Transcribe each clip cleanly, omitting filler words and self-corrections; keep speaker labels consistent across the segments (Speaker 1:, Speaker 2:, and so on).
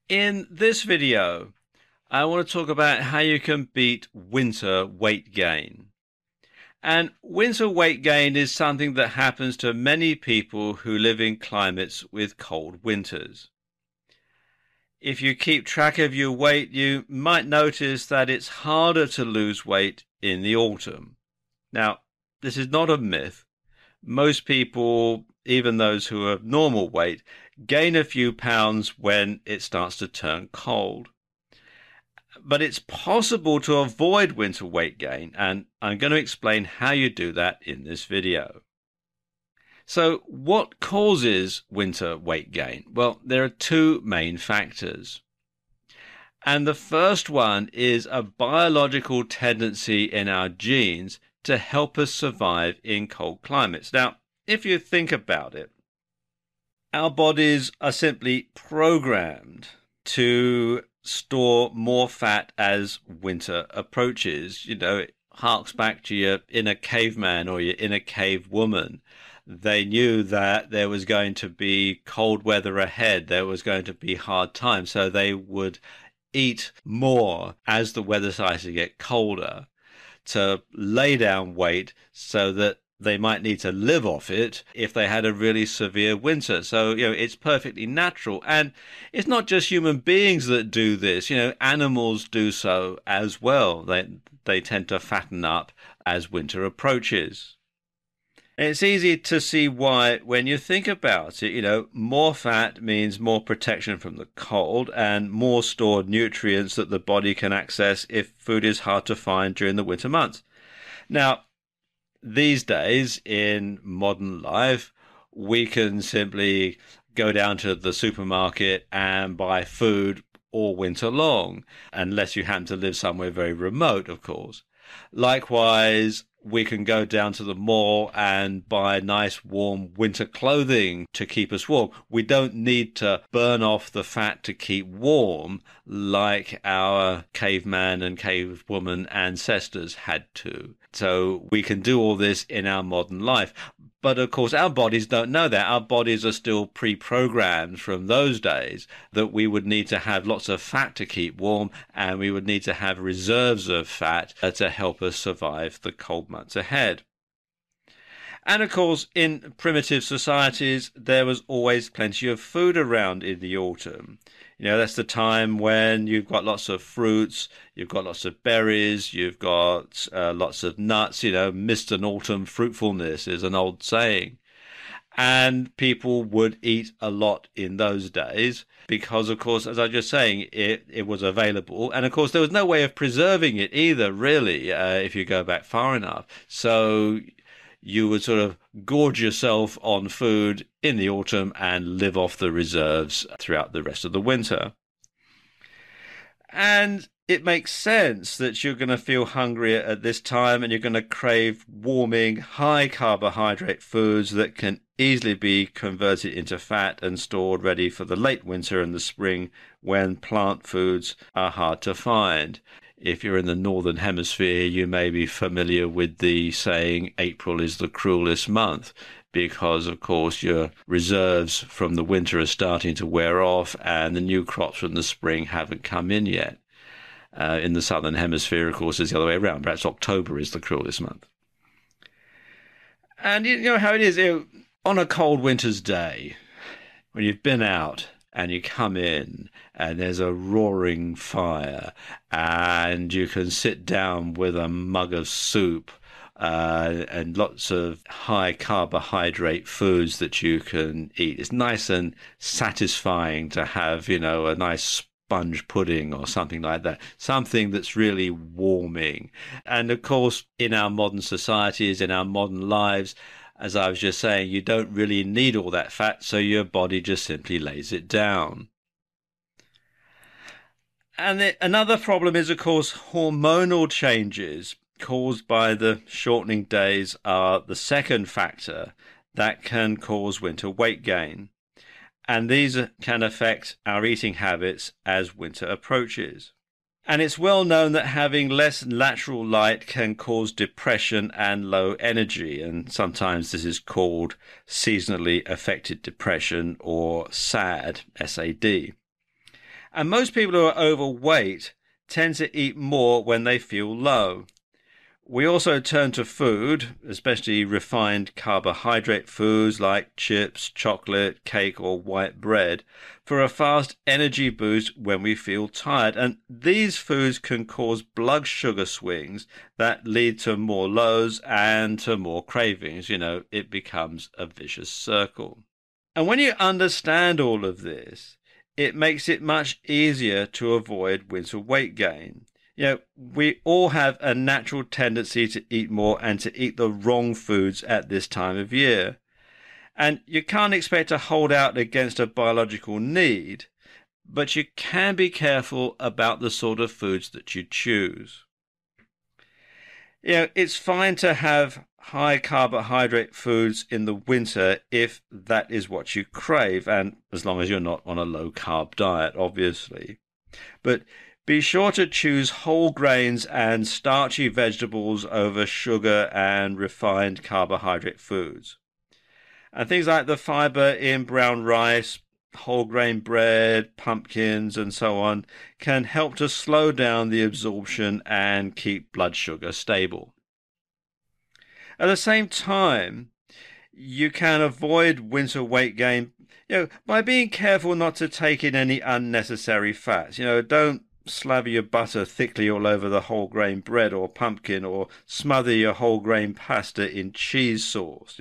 Speaker 1: In this video, I want to talk about how you can beat winter weight gain. And winter weight gain is something that happens to many people who live in climates with cold winters. If you keep track of your weight, you might notice that it's harder to lose weight in the autumn. Now, this is not a myth. Most people, even those who are normal weight, gain a few pounds when it starts to turn cold. But it's possible to avoid winter weight gain, and I'm going to explain how you do that in this video. So, what causes winter weight gain? Well, there are two main factors. And the first one is a biological tendency in our genes to help us survive in cold climates. Now, if you think about it, our bodies are simply programmed to store more fat as winter approaches. You know, it harks back to your inner caveman or your inner cave woman. They knew that there was going to be cold weather ahead, there was going to be hard times, so they would eat more as the weather started to get colder to lay down weight so that they might need to live off it if they had a really severe winter. So, it's perfectly natural. And it's not just human beings that do this. Animals do so as well. They tend to fatten up as winter approaches. And it's easy to see why when you think about it. More fat means more protection from the cold and more stored nutrients that the body can access if food is hard to find during the winter months. Now, these days in modern life, we can simply go down to the supermarket and buy food all winter long, unless you happen to live somewhere very remote, of course. Likewise, we can go down to the mall and buy nice warm winter clothing to keep us warm. We don't need to burn off the fat to keep warm like our caveman and cavewoman ancestors had to. So we can do all this in our modern life. But of course, our bodies don't know that. Our bodies are still pre-programmed from those days that we would need to have lots of fat to keep warm, and we would need to have reserves of fat to help us survive the cold months ahead. And of course, in primitive societies, there was always plenty of food around in the autumn. That's the time when you've got lots of fruits, you've got lots of berries, you've got lots of nuts. Mist and autumn fruitfulness is an old saying. And people would eat a lot in those days because, of course, as I was just saying, it was available. And, of course, there was no way of preserving it either, really, if you go back far enough. So you would sort of gorge yourself on food in the autumn and live off the reserves throughout the rest of the winter. And it makes sense that you're going to feel hungry at this time and you're going to crave warming, high carbohydrate foods that can easily be converted into fat and stored ready for the late winter and the spring when plant foods are hard to find. If you're in the northern hemisphere, you may be familiar with the saying, April is the cruelest month, because, of course, your reserves from the winter are starting to wear off and the new crops from the spring haven't come in yet. In the southern hemisphere, of course, it's the other way around. Perhaps October is the cruelest month. And you know how it is. On a cold winter's day, when you've been out, and you come in and there's a roaring fire and you can sit down with a mug of soup and lots of high carbohydrate foods that you can eat. It's nice and satisfying to have, a nice sponge pudding or something like that, something that's really warming. And of course, in our modern societies, in our modern lives, as I was just saying, you don't really need all that fat, so your body just simply lays it down. And another problem is, of course, hormonal changes caused by the shortening days are the second factor that can cause winter weight gain. And these can affect our eating habits as winter approaches. And it's well known that having less natural light can cause depression and low energy. And sometimes this is called seasonally affected depression or SAD, SAD. And most people who are overweight tend to eat more when they feel low. We also turn to food, especially refined carbohydrate foods like chips, chocolate, cake, or white bread, for a fast energy boost when we feel tired. And these foods can cause blood sugar swings that lead to more lows and to more cravings. It becomes a vicious circle. And when you understand all of this, it makes it much easier to avoid winter weight gain. We all have a natural tendency to eat more and to eat the wrong foods at this time of year. And you can't expect to hold out against a biological need, but you can be careful about the sort of foods that you choose. It's fine to have high carbohydrate foods in the winter if that is what you crave, and as long as you're not on a low carb diet, obviously. But be sure to choose whole grains and starchy vegetables over sugar and refined carbohydrate foods. And things like the fiber in brown rice, whole grain bread, pumpkins, and so on can help to slow down the absorption and keep blood sugar stable. At the same time, you can avoid winter weight gain, by being careful not to take in any unnecessary fats. Don't slather your butter thickly all over the whole grain bread or pumpkin, or smother your whole grain pasta in cheese sauce.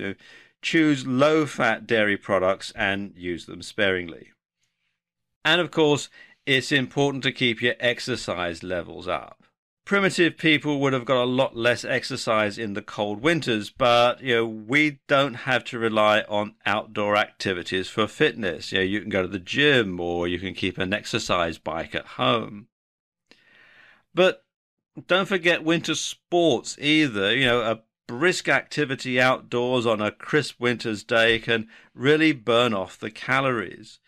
Speaker 1: Choose low fat dairy products and use them sparingly. And of course, it's important to keep your exercise levels up. Primitive people would have got a lot less exercise in the cold winters, but we don't have to rely on outdoor activities for fitness. You can go to the gym, or you can keep an exercise bike at home. But don't forget winter sports either. A brisk activity outdoors on a crisp winter's day can really burn off the calories.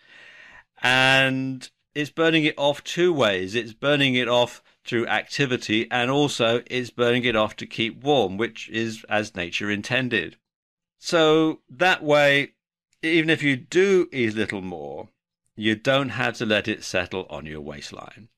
Speaker 1: And it's burning it off two ways. It's burning it off through activity, and also it's burning it off to keep warm, which is as nature intended. So that way, even if you do eat a little more, you don't have to let it settle on your waistline.